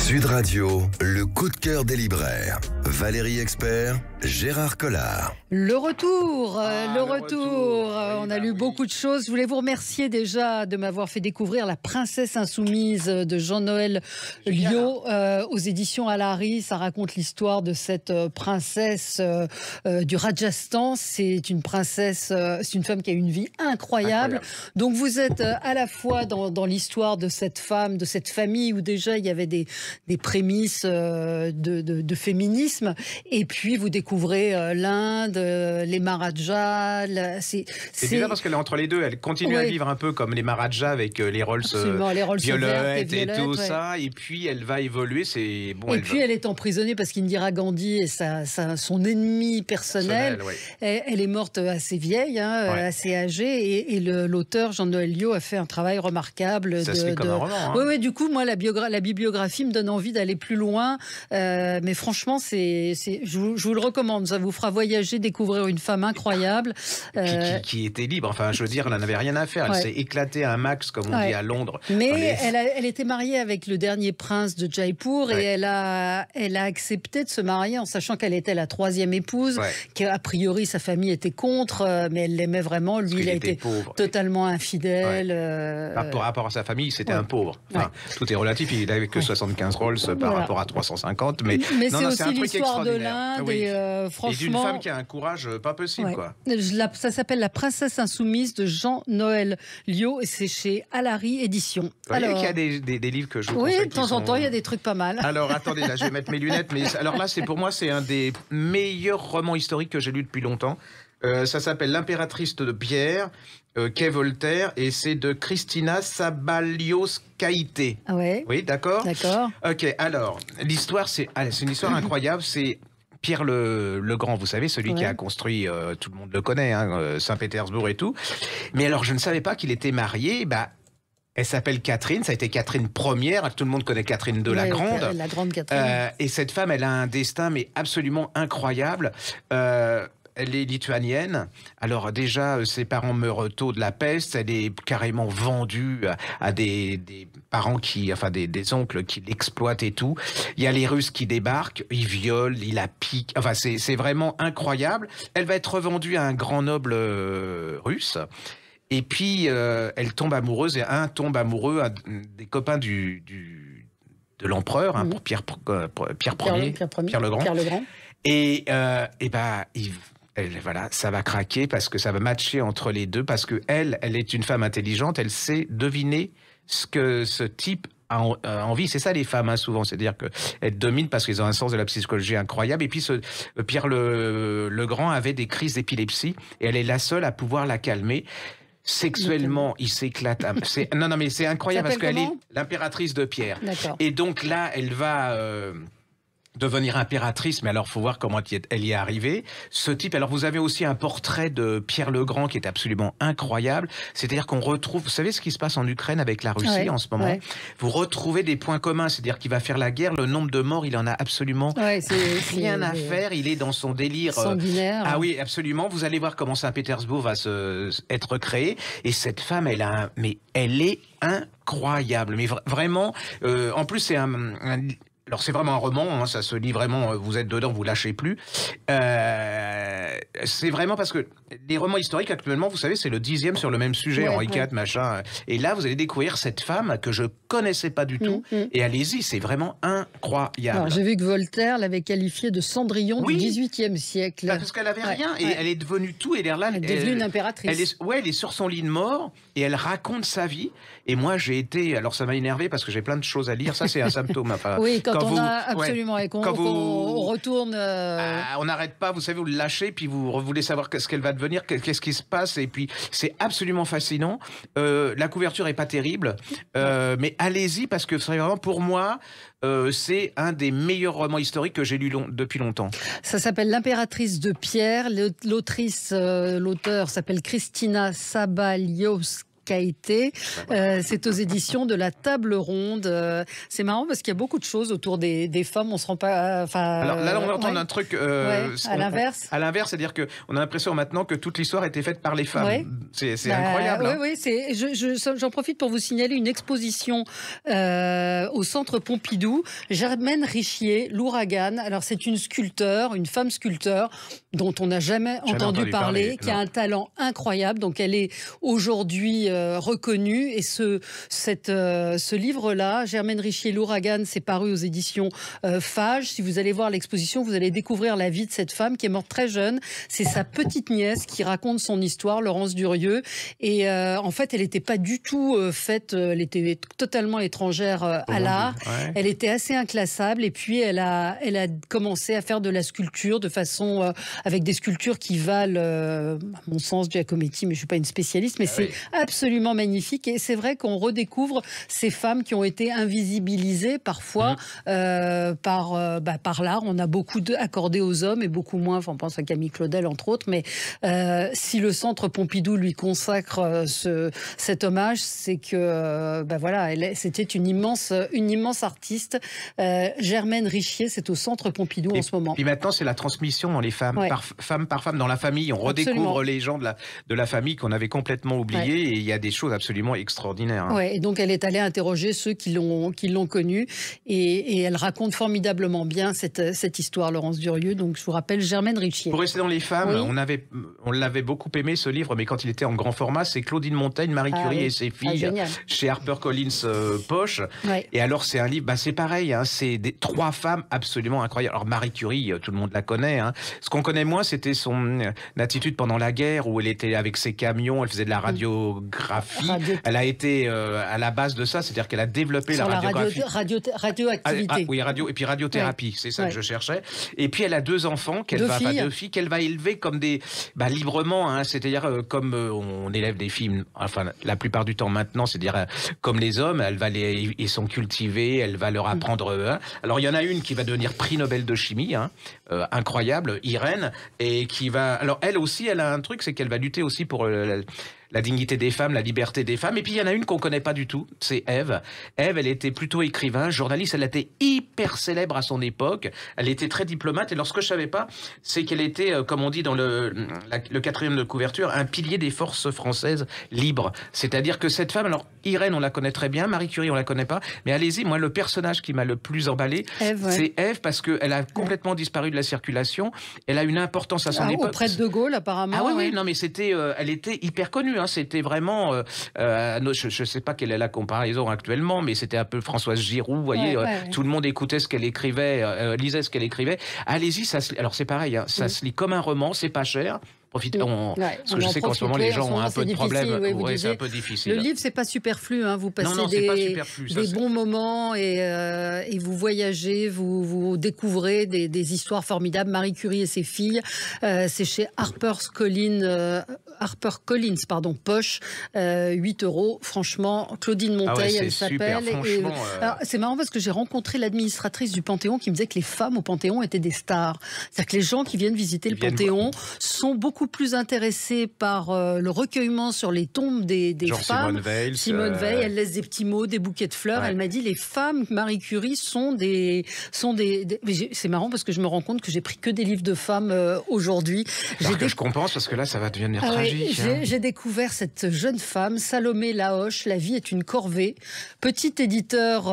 Sud Radio, le coup de cœur des libraires. Valérie Expert, Gérard Collard. Le retour. On a lu beaucoup de choses. Je voulais vous remercier déjà de m'avoir fait découvrir La Princesse Insoumise de Jean-Noël Liot aux éditions Alary. Ça raconte l'histoire de cette princesse du Rajasthan. C'est une princesse, c'est une femme qui a une vie incroyable. Donc vous êtes à la fois dans l'histoire de cette femme, de cette famille où déjà il y avait des prémices de féminisme, et puis vous découvrez l'Inde, les Maharajas. C'est bizarre parce qu'elle est entre les deux. Elle continue à vivre un peu comme les Maharajas avec les Rolls violettes et tout ça, et puis elle va évoluer. Elle est emprisonnée parce qu'Indira Gandhi est son ennemi personnel. Elle est morte assez vieille, assez âgée, et l'auteur Jean-Noël Liot a fait un travail remarquable. Ça se lit comme un roman. Oui, du coup, moi, la bibliographie me donne envie d'aller plus loin. Mais franchement, je vous le recommande. Ça vous fera voyager, découvrir une femme incroyable. Qui était libre. Enfin, je veux dire, elle n'avait rien à faire. Elle s'est éclatée à un max, comme on dit à Londres. Mais elle était mariée avec le dernier prince de Jaipur, et elle a accepté de se marier en sachant qu'elle était la troisième épouse, qu'a priori sa famille était contre, mais elle l'aimait vraiment. Lui, il a été totalement infidèle. Par rapport à sa famille, c'était un pauvre. Enfin, tout est relatif. Il n'avait que 75 Rolls par rapport à 350. Mais c'est aussi l'histoire de l'Inde. Et d'une femme qui a un courage pas possible. Ça s'appelle La Princesse Insoumise de Jean-Noël Liot, et c'est chez Alary Éditions. Vous voyez qu'il y a des livres que je vous conseille. Oui, de temps en temps, il y a des trucs pas mal. Alors, attendez, là, je vais mettre mes lunettes. Mais alors là, pour moi, c'est un des meilleurs romans historiques que j'ai lu depuis longtemps. Ça s'appelle L'Impératrice de Pierre, qu'est Voltaire, et c'est de Christina Sabalioskaïté. Ah ouais. Oui, d'accord. D'accord. Ok, alors, l'histoire, c'est une histoire incroyable. C'est Pierre le Grand, vous savez, celui qui a construit, tout le monde le connaît, Saint-Pétersbourg et tout. Mais alors, je ne savais pas qu'il était marié. Elle s'appelle Catherine, ça a été Catherine Ière, tout le monde connaît Catherine II la Grande. La grande Catherine. Et cette femme, elle a un destin mais absolument incroyable. Elle est lituanienne. Alors déjà, ses parents meurent tôt de la peste. Elle est carrément vendue à des parents des oncles qui l'exploitent et tout. Il y a les Russes qui débarquent, ils violent, ils la piquent. Enfin, c'est vraiment incroyable. Elle va être revendue à un grand noble russe. Et puis, elle tombe amoureuse, et un tombe amoureux des copains de l'empereur, pour Pierre le Grand. Et voilà, ça va craquer parce que ça va matcher entre les deux, parce que elle est une femme intelligente, elle sait deviner ce que ce type a envie. C'est ça les femmes, souvent, c'est-à-dire qu'elles dominent parce qu'ils ont un sens de la psychologie incroyable. Et puis Pierre le Grand avait des crises d'épilepsie, et elle est la seule à pouvoir la calmer. Sexuellement, il s'éclate. Mais c'est incroyable parce qu'elle est l'impératrice de Pierre. Et donc là, elle va devenir impératrice, mais alors faut voir comment elle y est arrivée. Ce type, alors vous avez aussi un portrait de Pierre le Grand qui est absolument incroyable. C'est-à-dire qu'on retrouve, vous savez ce qui se passe en Ukraine avec la Russie en ce moment. Vous retrouvez des points communs, c'est-à-dire qu'il va faire la guerre, le nombre de morts, il en a absolument rien à faire. Il est dans son délire sanguinaire. Ah oui, absolument. Vous allez voir comment Saint-Pétersbourg va être créé. Et cette femme, elle est incroyable. Mais vraiment, en plus c'est alors c'est vraiment un roman, ça se lit vraiment, vous êtes dedans, vous lâchez plus. C'est vraiment parce que les romans historiques actuellement, vous savez, c'est le 10e sur le même sujet, Henri IV, machin. Et là, vous allez découvrir cette femme que je connaissais pas du tout. Et allez-y, c'est vraiment incroyable. J'ai vu que Voltaire l'avait qualifiée de Cendrillon du XVIIIe siècle. Parce qu'elle avait rien, et elle est devenue tout. Et là, elle est devenue une impératrice. Elle est sur son lit de mort, et elle raconte sa vie. Et moi, j'ai été, alors ça m'a énervé parce que j'ai plein de choses à lire. Ça, c'est un symptôme. Oui, quand on a absolument, et qu'on retourne. On n'arrête pas, vous savez, vous le lâchez, puis vous voulez savoir ce qu'elle va devenir, qu'est-ce qui se passe, et puis c'est absolument fascinant. La couverture est pas terrible, mais allez-y, parce que c'est vraiment, pour moi, c'est un des meilleurs romans historiques que j'ai lu depuis longtemps. Ça s'appelle L'Impératrice de Pierre. L'auteur s'appelle Christina Sabalioskaïté. Kaité. C'est aux éditions de la Table Ronde. C'est marrant parce qu'il y a beaucoup de choses autour des femmes. On se rend pas. Alors là, on va entendre un truc. À l'inverse. À l'inverse, c'est-à-dire qu'on a l'impression maintenant que toute l'histoire a été faite par les femmes. C'est incroyable. Oui. J'en profite pour vous signaler une exposition au Centre Pompidou. Germaine Richier, l'Ouragan. Alors c'est une femme sculpteur dont on n'a jamais entendu parler, qui a un talent incroyable. Donc elle est aujourd'hui reconnue. Et ce livre-là, Germaine Richier, l'Ouragan, c'est paru aux éditions Fage. Si vous allez voir l'exposition, vous allez découvrir la vie de cette femme qui est morte très jeune. C'est sa petite nièce qui raconte son histoire, Laurence Durieux. Et en fait, elle n'était pas du tout elle était totalement étrangère à l'art. Ouais. Elle était assez inclassable. Et puis, elle a commencé à faire de la sculpture de façon avec des sculptures qui valent, à mon sens, Giacometti, mais je ne suis pas une spécialiste, mais c'est absolument magnifique. Et c'est vrai qu'on redécouvre ces femmes qui ont été invisibilisées parfois par l'art. On a beaucoup accordé aux hommes et beaucoup moins, on pense à Camille Claudel entre autres, mais si le Centre Pompidou lui consacre cet hommage, c'est que c'était une immense artiste. Germaine Richier, c'est au Centre Pompidou en ce moment. Puis maintenant, c'est la transmission dans les femmes, femme par femme, dans la famille. On redécouvre les gens de la famille qu'on avait complètement oubliés et il y a des choses absolument extraordinaires. Ouais, et donc elle est allée interroger ceux qui l'ont connue et elle raconte formidablement bien cette histoire, Laurence Durieux. Donc je vous rappelle Germaine Richier. Pour rester dans les femmes, on l'avait beaucoup aimé ce livre, mais quand il était en grand format, c'est Claudine Montaigne, Marie Curie et ses filles chez HarperCollins Poche. Ouais. Et alors c'est un livre, c'est pareil, c'est trois femmes absolument incroyables. Alors Marie Curie, tout le monde la connaît. Ce qu'on connaît moins, c'était son attitude pendant la guerre où elle était avec ses camions, elle faisait de la radiographie. Elle a été à la base de ça, c'est-à-dire qu'elle a développé la radiographie. Radioactivité. Et puis radiothérapie, c'est ça que je cherchais. Et puis elle a deux enfants deux filles qu'elle va élever comme des librement, c'est-à-dire comme on élève des filles, enfin la plupart du temps maintenant, c'est-à-dire comme les hommes, ils sont cultivés, elle va leur apprendre. Alors il y en a une qui va devenir prix Nobel de chimie, incroyable, Irène, et qui va. Alors elle aussi, elle a un truc, c'est qu'elle va lutter aussi pour la dignité des femmes, la liberté des femmes. Et puis il y en a une qu'on connaît pas du tout, c'est Ève. Ève, elle était plutôt écrivain, journaliste, elle était hyper célèbre à son époque, elle était très diplomate, et alors ce que je savais pas, c'est qu'elle était, comme on dit dans le quatrième de couverture, un pilier des forces françaises libres. C'est-à-dire que cette femme, alors Irène, on la connaît très bien, Marie Curie, on la connaît pas, mais allez-y, moi le personnage qui m'a le plus emballé, c'est Ève, parce qu'elle a complètement disparu de la circulation, elle a une importance à son époque. Auprès de De Gaulle, apparemment. Ah oui, non mais elle était hyper connue. C'était vraiment, je ne sais pas quelle est la comparaison actuellement, mais c'était un peu Françoise Giroud, vous voyez, tout le monde écoutait ce qu'elle écrivait, lisait ce qu'elle écrivait. Allez-y, alors c'est pareil, ça se lit comme un roman, c'est pas cher. Profitez, parce que je sais qu'en ce moment les gens ont un peu de problèmes. C'est un peu difficile. Le livre, c'est pas superflu, vous passez des bons moments et vous voyagez, vous découvrez des histoires formidables. Marie Curie et ses filles, c'est chez HarperCollins, Poche, 8 €. Franchement, Claudine Montaigne, elle s'appelle. C'est marrant parce que j'ai rencontré l'administratrice du Panthéon qui me disait que les femmes au Panthéon étaient des stars. C'est-à-dire que les gens qui viennent visiter le Panthéon sont beaucoup plus intéressés par le recueillement sur les tombes des femmes. Simone Veil, elle laisse des petits mots, des bouquets de fleurs. Elle m'a dit les femmes Marie Curie sont des c'est marrant parce que je me rends compte que j'ai pris que des livres de femmes aujourd'hui. Je compense parce que là ça va devenir tragique. J'ai découvert cette jeune femme, Salomé Laoche, La vie est une corvée. Petit éditeur,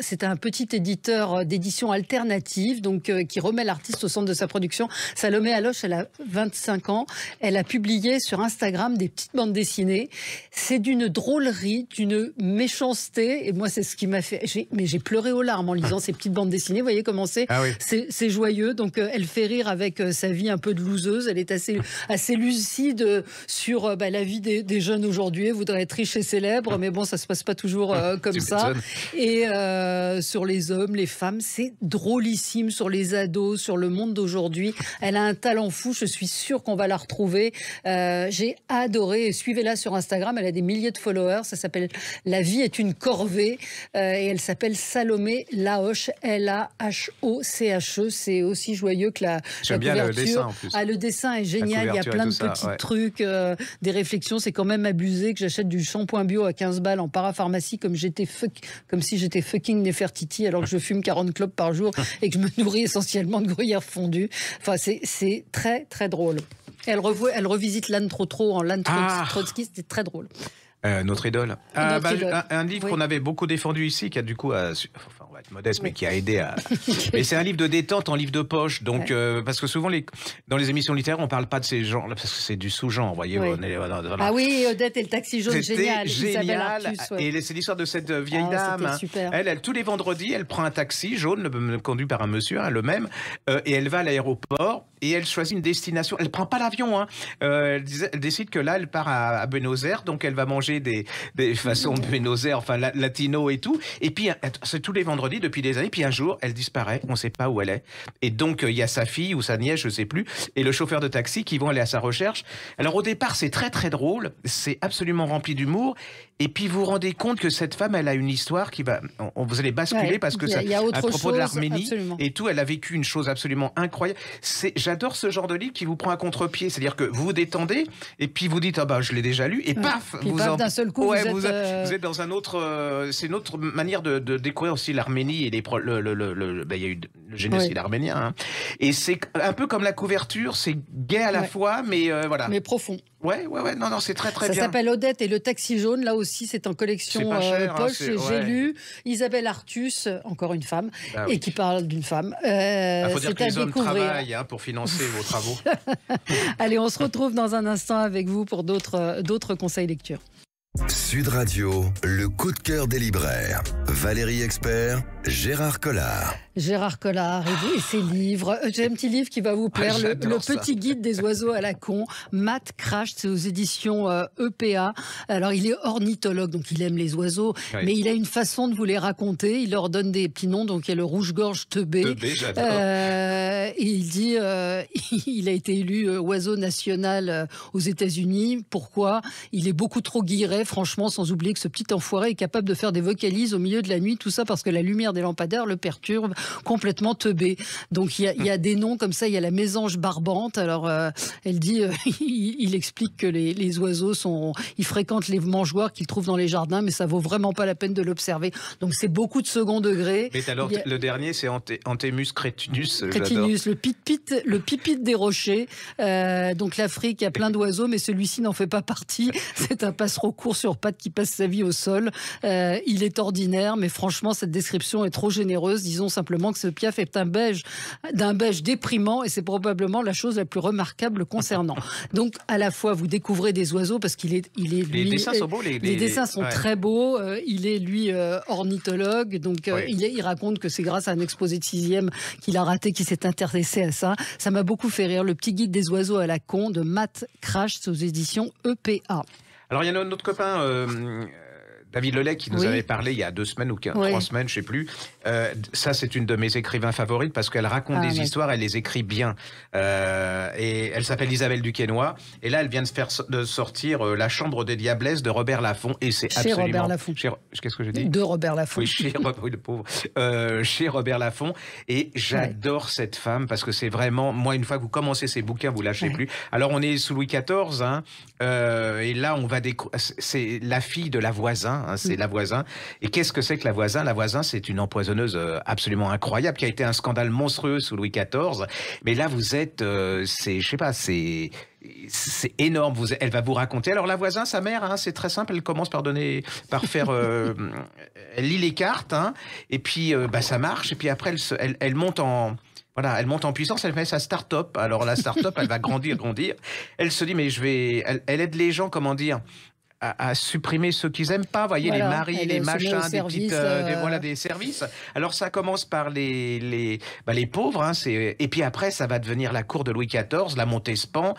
c'est un petit éditeur d'édition alternative, donc qui remet l'artiste au centre de sa production. Salomé Laoche, elle a 25 ans. Elle a publié sur Instagram des petites bandes dessinées. C'est d'une drôlerie, d'une méchanceté. Et moi, c'est ce qui m'a fait... j'ai pleuré aux larmes en lisant ces petites bandes dessinées. Vous voyez comment c'est C'est joyeux. Donc, elle fait rire avec sa vie un peu de loseuse. Elle est assez lucide sur la vie des jeunes aujourd'hui. Elle voudrait être riche et célèbre, mais bon, ça se passe pas toujours comme ça. Et sur les hommes, les femmes, c'est drôlissime. Sur les ados, sur le monde d'aujourd'hui. Elle a un talent fou. Je suis sûre qu'on va la retrouver. J'ai adoré. Suivez-la sur Instagram. Elle a des milliers de followers. Ça s'appelle La vie est une corvée. Et elle s'appelle Salomé Laoche. Lahoche. C'est aussi joyeux que la couverture. Bien le dessin en plus. Le dessin est génial. Il y a plein de petits ouais. trucs, des réflexions. C'est quand même abusé que j'achète du shampoing bio à 15 balles en parapharmacie comme si j'étais fucking Nefertiti alors que je fume 40 clopes par jour et que je me nourris essentiellement de gruyère fondue. Enfin, c'est très, très drôle. Elle revisite l'âne trop en l'âne Trotsky, c'était très drôle. Notre idole. Un livre qu'on avait beaucoup défendu ici, qui a du coup, enfin, on va être modeste, mais qui a aidé à. Mais c'est un livre de détente en livre de poche, donc parce que souvent dans les émissions littéraires, on parle pas de ces gens, parce que c'est du sous-genre, voyez. Oui. Voilà. Ah oui, Odette et le taxi jaune, génial. Génial. Artus, ouais. Et c'est l'histoire de cette vieille dame. Super. Elle, tous les vendredis, elle prend un taxi jaune, conduit par un monsieur, le même, et elle va à l'aéroport. Et elle choisit une destination. Elle prend pas l'avion. Elle décide que là, elle part à Buenos Aires, donc elle va manger des façons de Buenos Aires, enfin latino et tout. Et puis c'est tous les vendredis depuis des années. Puis un jour, elle disparaît. On ne sait pas où elle est. Et donc il y a sa fille ou sa nièce, je sais plus, et le chauffeur de taxi qui vont aller à sa recherche. Alors au départ, c'est très très drôle. C'est absolument rempli d'humour. Et puis vous vous rendez compte que cette femme, elle a une histoire qui va. Vous allez basculer parce que ça, à propos de l'Arménie et tout, elle a vécu une chose absolument incroyable. J'adore ce genre de livre qui vous prend à contre-pied. C'est-à-dire que vous vous détendez et puis vous dites je l'ai déjà lu et paf, d'un seul coup, vous êtes dans un autre. C'est une autre manière de découvrir aussi l'Arménie et il y a eu le génocide arménien. Et c'est un peu comme la couverture, c'est gai à la fois, mais voilà. Mais profond. Ouais, non, c'est très bien. Ça s'appelle Odette et le taxi jaune. Là aussi, c'est en collection poche. J'ai lu Isabelle Artus, encore une femme, et qui parle d'une femme. Faut dire que les hommes travaillent pour financer vos travaux. Allez, on se retrouve dans un instant avec vous pour d'autres conseils lecture. Sud Radio, le coup de cœur des libraires. Valérie Expert, Gérard Collard. Gérard Collard et ses livres. J'ai un petit livre qui va vous plaire, le petit guide des oiseaux à la con. Matt Crash, c'est aux éditions EPA. Alors il est ornithologue, donc il aime les oiseaux, mais il a une façon de vous les raconter. Il leur donne des petits noms, donc il y a le rouge-gorge teubé. J'adore. Et il dit, il a été élu oiseau national aux États-Unis. Pourquoi ? Il est beaucoup trop guilleret, franchement, sans oublier que ce petit enfoiré est capable de faire des vocalises au milieu de la nuit, tout ça parce que la lumière des lampadaires le perturbe, complètement teubé. Donc il y a des noms comme ça, il y a la mésange barbante. Alors elle dit, il explique que les oiseaux ils fréquentent les mangeoires qu'ils trouvent dans les jardins, mais ça vaut vraiment pas la peine de l'observer. Donc c'est beaucoup de second degré. Mais alors le dernier, c'est Anthemus cretinus. Cretinus, le pipit des rochers. Donc l'Afrique a plein d'oiseaux, mais celui-ci n'en fait pas partie. C'est un passereau court sur pattes qui passe sa vie au sol. Il est ordinaire, mais franchement cette description est trop généreuse. Disons simplement que ce piaf est d'un beige déprimant et c'est probablement la chose la plus remarquable concernant. Donc à la fois vous découvrez des oiseaux parce qu'il est les dessins sont beaux. Les dessins sont très beaux. Il est lui ornithologue, donc il raconte que c'est grâce à un exposé de 6e qu'il a raté, qui s'est intéressé à ça. Ça m'a beaucoup fait rire. Le petit guide des oiseaux à la con de Matt Crash aux éditions EPA. Alors il y a notre copain David Lelay qui nous avait parlé il y a 2 semaines ou 3 semaines, je ne sais plus. Ça, c'est une de mes écrivains favorites parce qu'elle raconte des histoires, elle les écrit bien. Et elle s'appelle Isabelle Duquesnoy. Et là, elle vient de sortir La Chambre des Diablesses de Robert Laffont. Et c'est absolument... Robert Laffont. Qu'est-ce que j'ai dit ? De Robert Laffont. Oui, le pauvre. Chez Robert Laffont. Et j'adore cette femme parce que c'est vraiment... Moi, une fois que vous commencez ces bouquins, vous ne lâchez plus. Alors, on est sous Louis XIV. Et là, on va c'est la fille de la voisin. C'est la voisin. Et qu'est-ce que c'est que la voisin ? La voisin, c'est une empoisonneuse absolument incroyable qui a été un scandale monstrueux sous Louis XIV. Mais là, vous êtes, je sais pas, c'est énorme. Elle va vous raconter. Alors la voisin, sa mère, c'est très simple. Elle commence par faire, elle lit les cartes, et puis ça marche. Et puis après, elle monte en Voilà, elle monte en puissance, elle fait sa start-up. Alors la start-up, elle va grandir. Elle se dit, mais elle aide les gens, comment dire, à supprimer ceux qu'ils aiment pas, voyez, les maris, les machins, des services. Alors ça commence par les pauvres, et puis après ça va devenir la cour de Louis XIV, la Montespan.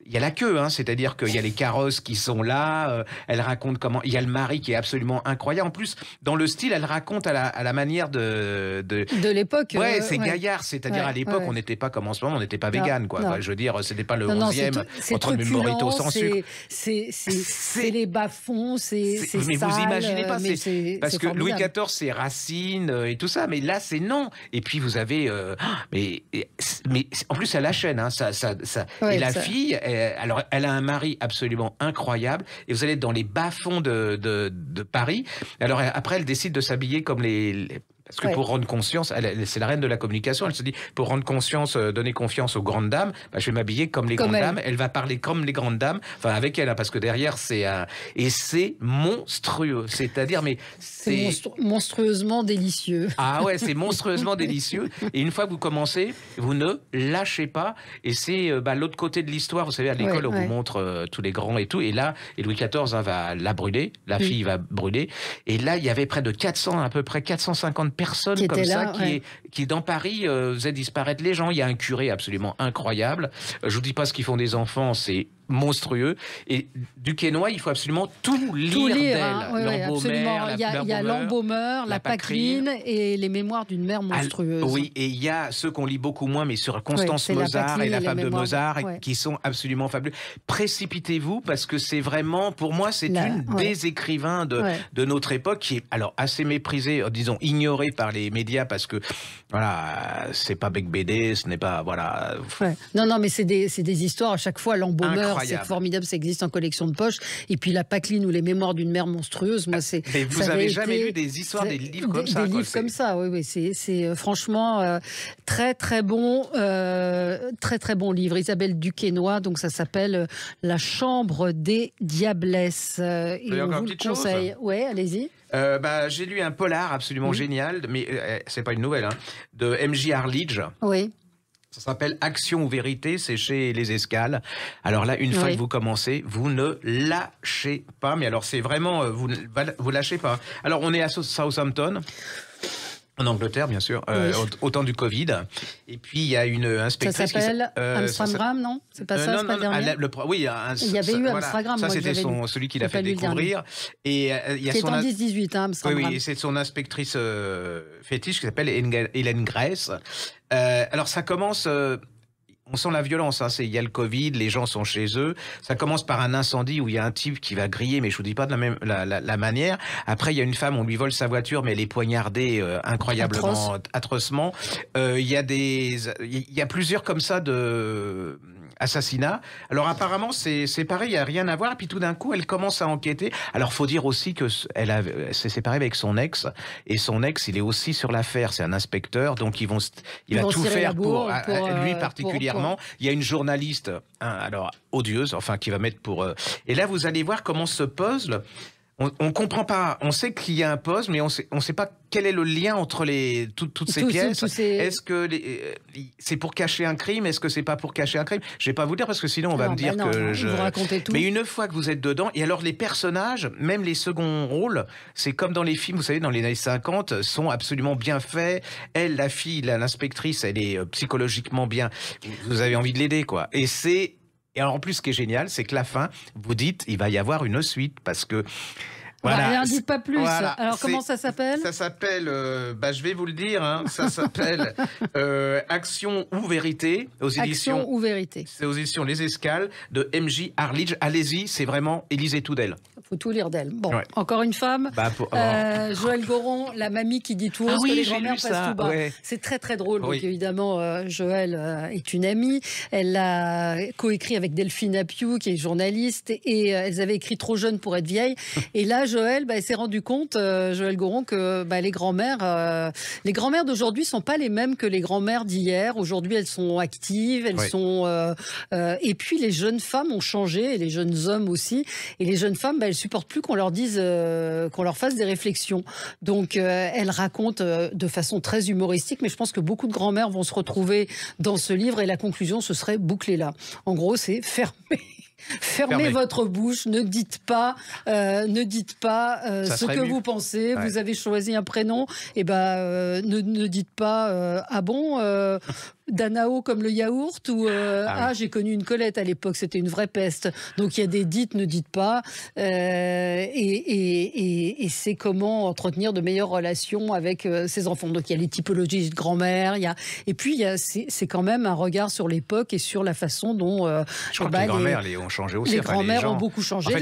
il y a la queue, hein, c'est-à-dire qu'il y a les carrosses qui sont là, elle raconte comment... Il y a le mari qui est absolument incroyable. En plus, dans le style, elle raconte à la manière de l'époque. Ouais, c'est gaillard, c'est-à-dire à l'époque, on n'était pas comme en ce moment, on n'était pas vegan, quoi. Enfin, je veux dire, c'était pas le 11e entre le Morito sans sucre. C'est les bas-fonds, c'est mais sale, vous imaginez pas, parce que Louis formidable. XIV, c'est Racine et tout ça, mais là, c'est non. Et puis, vous avez... mais en plus, elle la chaîne, hein, et la fille, alors, elle a un mari absolument incroyable, et vous allez être dans les bas-fonds de Paris. Alors, après, elle décide de s'habiller comme parce que pour rendre conscience, c'est la reine de la communication, elle se dit, pour rendre conscience, donner confiance aux grandes dames, je vais m'habiller comme les grandes dames, elle va parler comme les grandes dames, enfin avec elle, hein, parce que derrière, et c'est monstrueux, c'est-à-dire, mais c'est monstrueusement délicieux. Ah ouais, c'est monstrueusement délicieux, et une fois que vous commencez, vous ne lâchez pas, et c'est l'autre côté de l'histoire, vous savez, à l'école, on vous montre tous les grands et tout, et là, Louis XIV va la brûler, la fille va brûler, et là, il y avait près de 400, à peu près 450 personnes comme ça qui dans Paris faisaient disparaître les gens. Il y a un curé absolument incroyable. Je vous dis pas ce qu'ils font des enfants, c'est monstrueux. Et du Quesnoy, il faut absolument tout lire d'elle. Hein, absolument. Il y a l'embaumeur, la Pâqueline et les mémoires d'une mère monstrueuse. Oui, et il y a ceux qu'on lit beaucoup moins, mais sur Constance Mozart et la femme de Mozart, qui sont absolument fabuleux. Précipitez-vous, parce que c'est vraiment, pour moi, c'est une des écrivains de notre époque qui est alors assez méprisée, disons ignorée par les médias, parce que voilà, c'est pas Bec BD, ce n'est pas voilà. Non, mais c'est des histoires à chaque fois. L'embaumeur, c'est formidable, ça existe en collection de poche. Et puis la Pâqueline ou les mémoires d'une mère monstrueuse, moi c'est. Mais vous avez jamais lu des histoires, des livres comme ça? Des livres comme ça, oui, c'est franchement très très bon, très bon livre. Isabelle Duquesnoy, donc ça s'appelle La Chambre des Diablesses. Et on vous le conseille. Ouais, allez-y. J'ai lu un polar absolument génial, mais c'est pas une nouvelle, hein, de M.J. Arlidge. Oui. Ça s'appelle Action ou Vérité, c'est chez Les Escales. Alors là, une fois que vous commencez, vous ne lâchez pas. Mais alors, c'est vraiment, vous lâchez pas. Alors, on est à Southampton. En Angleterre, bien sûr, au temps du Covid. Et puis, il y a une inspectrice... Ça s'appelle Amsterdam, non? C'est pas ça, c'est pas le dernier? Oui, il y avait eu Amsterdam. Ça, c'était celui qui l'a fait découvrir. Et il y a qui est en 10-18, hein, Amsterdam. Oui, c'est son inspectrice fétiche qui s'appelle Hélène Grace. Alors, ça commence... on sent la violence, hein. Il y a le Covid, les gens sont chez eux. Ça commence par un incendie où il y a un type qui va griller, mais je vous dis pas de la manière. Après, il y a une femme, on lui vole sa voiture, mais elle est poignardée incroyablement, atrocement. Il y a plusieurs comme ça de assassinat. Alors apparemment, c'est pareil, il n'y a rien à voir. Et puis tout d'un coup, elle commence à enquêter. Alors faut dire aussi que s'est séparée avec son ex. Et son ex, il est aussi sur l'affaire. C'est un inspecteur, donc il va tout faire pour lui particulièrement. Il y a une journaliste, alors odieuse, enfin qui va mettre pour... Et là, vous allez voir comment ce puzzle... On comprend pas. On sait qu'il y a un puzzle, mais on sait pas quel est le lien entre toutes ces pièces. Est-ce que c'est pour cacher un crime? Est-ce que c'est pas pour cacher un crime? Je vais pas vous dire parce que sinon on va me dire que je. Vous racontez tout. Mais une fois que vous êtes dedans, et alors les personnages, même les seconds rôles, c'est comme dans les films, vous savez, dans les années 50, sont absolument bien faits. Elle, la fille, l'inspectrice, elle est psychologiquement bien. Vous avez envie de l'aider, quoi. Et alors, en plus, ce qui est génial, c'est que la fin, vous dites, il va y avoir une suite, parce que... Voilà, n'en dites pas plus. Voilà, alors, comment ça s'appelle? Ça s'appelle, je vais vous le dire, hein, ça s'appelle Action ou Vérité, aux éditions... Action ou Vérité. C'est aux éditions Les Escales, de M.J. Arlidge. Allez-y, c'est vraiment, lisez tout d'elle. Il faut tout lire d'elle. Bon, encore une femme. Joëlle Goron, la mamie qui dit tout haut, que les grands-mères passent tout bas. C'est très très drôle. Donc évidemment, Joëlle est une amie. Elle a coécrit avec Delphine Appiou, qui est journaliste, et elles avaient écrit Trop jeune pour être vieille. Et là, Joëlle, elle s'est rendue compte, Joëlle Goron, que les grand-mères d'aujourd'hui sont pas les mêmes que les grand-mères d'hier. Aujourd'hui, elles sont actives, elles sont... et puis, les jeunes femmes ont changé, et les jeunes hommes aussi. Et les jeunes femmes, elles supportent plus qu'on leur dise, qu'on leur fasse des réflexions. Donc, elle raconte de façon très humoristique, mais je pense que beaucoup de grand-mères vont se retrouver dans ce livre, et la conclusion, ce serait bouclé là. En gros, c'est fermez votre bouche, ne dites pas ce que vous pensez. Vous avez choisi un prénom, et ne dites pas ah bon, Danao comme le yaourt ou j'ai connu une Colette à l'époque, c'était une vraie peste. Donc il y a des dites, ne dites pas, et c'est comment entretenir de meilleures relations avec ses enfants. Donc il y a les typologies de grand-mère, et puis c'est quand même un regard sur l'époque et sur la façon dont je crois que les grand-mères ont changé aussi. Les grand-mères ont beaucoup changé, en fait,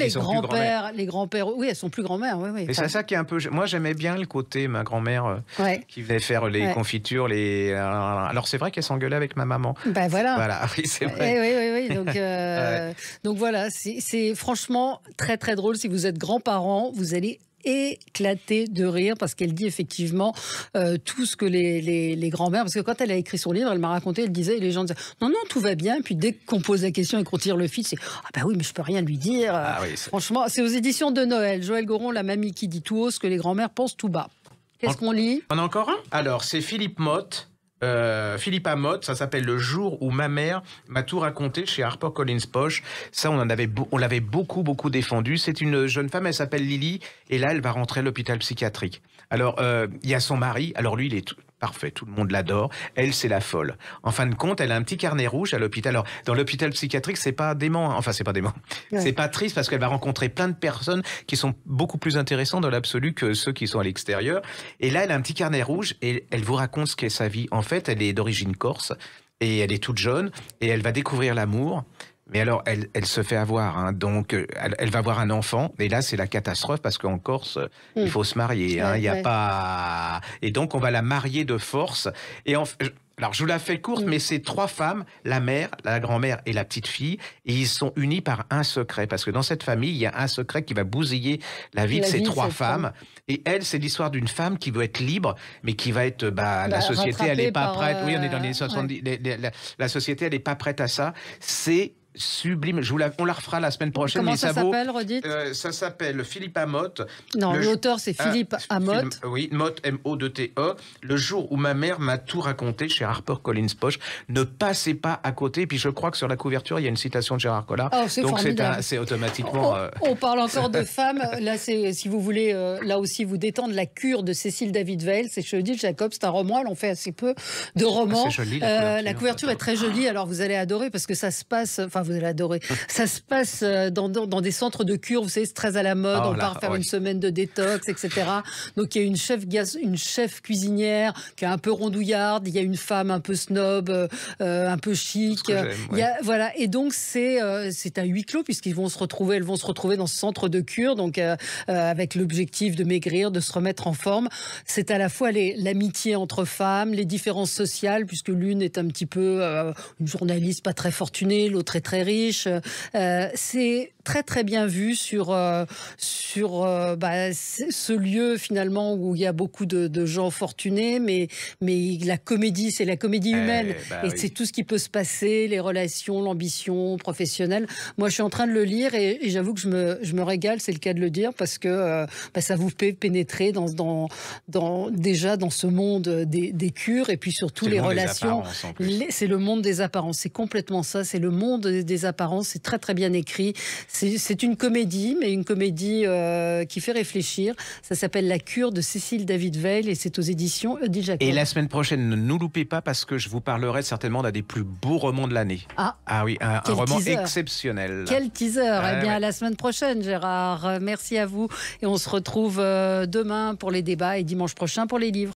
les grands-pères, oui, elles sont plus grand-mères. Oui. Et c'est ça qui est un peu. Moi, j'aimais bien le côté ma grand-mère qui venait faire les confitures, alors c'est vrai qu'elle s'engueulait avec ma maman. Ben voilà. Voilà, oui, c'est vrai. Oui. Donc voilà, c'est franchement très très drôle. Si vous êtes grands-parents, vous allez éclater de rire parce qu'elle dit effectivement tout ce que les grands-mères, parce que quand elle a écrit son livre, elle m'a raconté, elle disait, les gens disaient non, tout va bien, et puis dès qu'on pose la question et qu'on tire le fil, c'est oui, mais je peux rien lui dire. Franchement, c'est aux éditions de Noël. Joël Goron, la mamie qui dit tout haut ce que les grands-mères pensent tout bas. Qu'est-ce qu'on lit? On a encore un? Alors, c'est Philippe Motte. Philippe Amotte, ça s'appelle Le jour où ma mère m'a tout raconté chez HarperCollins Poche. Ça, on l'avait beaucoup défendu. C'est une jeune femme, elle s'appelle Lily, et là, elle va rentrer à l'hôpital psychiatrique. Alors, il y a son mari. Alors lui, il est parfait, tout le monde l'adore. Elle, c'est la folle. En fin de compte, elle a un petit carnet rouge à l'hôpital. Alors, dans l'hôpital psychiatrique, c'est pas dément. Enfin, c'est pas dément. Ouais. C'est pas triste parce qu'elle va rencontrer plein de personnes qui sont beaucoup plus intéressantes dans l'absolu que ceux qui sont à l'extérieur. Et là, elle a un petit carnet rouge et elle vous raconte ce qu'est sa vie. En fait, elle est d'origine corse et elle est toute jeune et elle va découvrir l'amour. Mais alors, elle se fait avoir, hein, donc elle va avoir un enfant, et là c'est la catastrophe parce qu'en Corse, il faut se marier, hein, il y a pas, et donc on va la marier de force. Et alors je vous la fais courte, mais c'est 3 femmes, la mère, la grand-mère et la petite fille, et ils sont unis par un secret, parce que dans cette famille, il y a un secret qui va bousiller la vie de ces 3 femmes. Et elle, c'est l'histoire d'une femme qui veut être libre, mais qui va être, la société, elle n'est pas prête. Oui, on est dans les 70, la société, elle n'est pas prête à ça. C'est sublime. On la refera la semaine prochaine. Comment ça s'appelle, redites? Ça s'appelle Philippe Amotte. Non, l'auteur c'est Philippe Amotte. Oui, Motte, M-O-2-T-E. Le jour où ma mère m'a tout raconté chez HarperCollins Poche. Ne passez pas à côté. Et puis je crois que sur la couverture, il y a une citation de Gérard Collard. C'est donc formidable. c'est automatiquement... On parle encore de femmes. Là, si vous voulez, là aussi, vous détendre, La cure de Cécile David-Weill. C'est chez Odile Jacob. C'est un roman. Elle en fait assez peu de romans. C'est joli, la couverture est très jolie. Alors vous allez adorer parce que ça se passe... vous allez adorer. Ça se passe dans des centres de cure, vous savez, c'est très à la mode, on part faire une semaine de détox, etc. Donc il y a une chef cuisinière qui est un peu rondouillarde, il y a une femme un peu snob, un peu chic. Voilà. Et donc c'est un huis clos puisqu'ils vont se retrouver, elles vont se retrouver dans ce centre de cure, donc avec l'objectif de maigrir, de se remettre en forme. C'est à la fois l'amitié entre femmes, les différences sociales, puisque l'une est un petit peu une journaliste pas très fortunée, l'autre est très riche. C'est très très bien vu sur ce lieu finalement où il y a beaucoup de gens fortunés, mais la comédie, c'est la comédie humaine, c'est tout ce qui peut se passer, les relations, l'ambition professionnelle. Moi, je suis en train de le lire et j'avoue que je me régale, c'est le cas de le dire, parce que ça vous fait pénétrer déjà dans ce monde des cures et puis surtout les relations. C'est le monde des apparences, c'est complètement ça, c'est le monde des apparences. C'est très très bien écrit. C'est une comédie, mais une comédie qui fait réfléchir. Ça s'appelle La cure de Cécile David-Weill et c'est aux éditions Odile Jacob. Et la semaine prochaine, ne nous loupez pas parce que je vous parlerai certainement d'un des plus beaux romans de l'année. Ah oui, un roman exceptionnel. Quel teaser. Eh bien, à la semaine prochaine, Gérard. Merci à vous. Et on se retrouve demain pour les débats et dimanche prochain pour les livres.